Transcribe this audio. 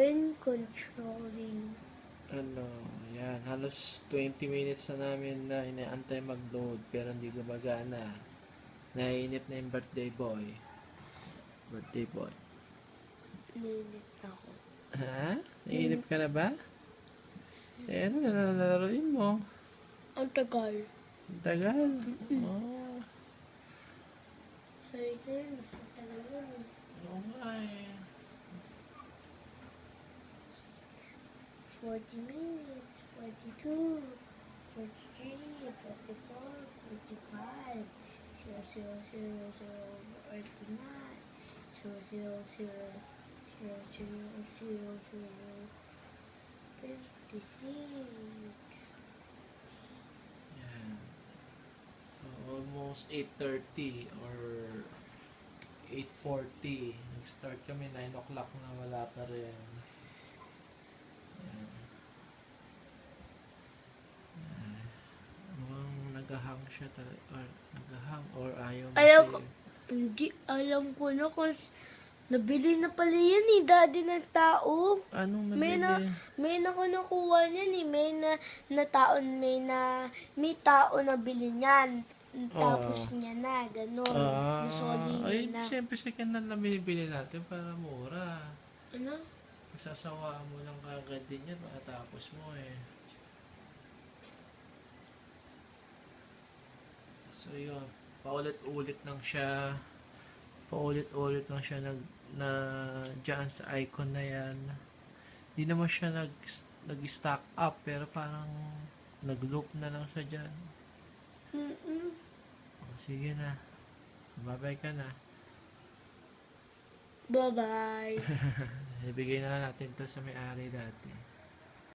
pen controlling. Ano, yan. Halos 20 minutes na namin na inaantay mag-load pero hindi gumagana. Naiinip na yung birthday boy. Birthday boy. Ninit ako. Ha? Naiinip ka na ba? Eh, ano na nalalaroin mo? Ang tagal. Ang tagal. Oh, Sorry, sir. Mas matagal yun eh. oo nga eh. 40 minutes, 42, 43, 44, 45, 0, 0, 0, 0, 49, 0, 0, 0, 0, 0, 0, 0, 56. Yan. So, almost 8:30 or 8:40. Nag-start kami 9 o'clock na wala pa rin. Yan. Yan. Mukhang naghahang siya talaga. Or naghahang or ayaw mo Ayaw siya. ko. Hindi, alam ko na kung nabili na pala yan eh, daddy ng tao. Anong May nabili? may nakuha niyan eh, may tao na bili niyan. Tapos niya na, gano'n. Nasoli Ay, niya na. siyempre second hand lang binibili natin para mura. Ano? Magsasawaan mo lang kagad din yan makatapos mo eh. So yun, paulit-ulit lang siya. Paulit-ulit lang siya na dyan sa icon na yan. Di naman siya nag-stack up pero parang nag-loop na lang siya dyan. Mm-mm. Sige na. Babay ka na. Bye-bye. Ibigay na lang natin to sa may-ari dati.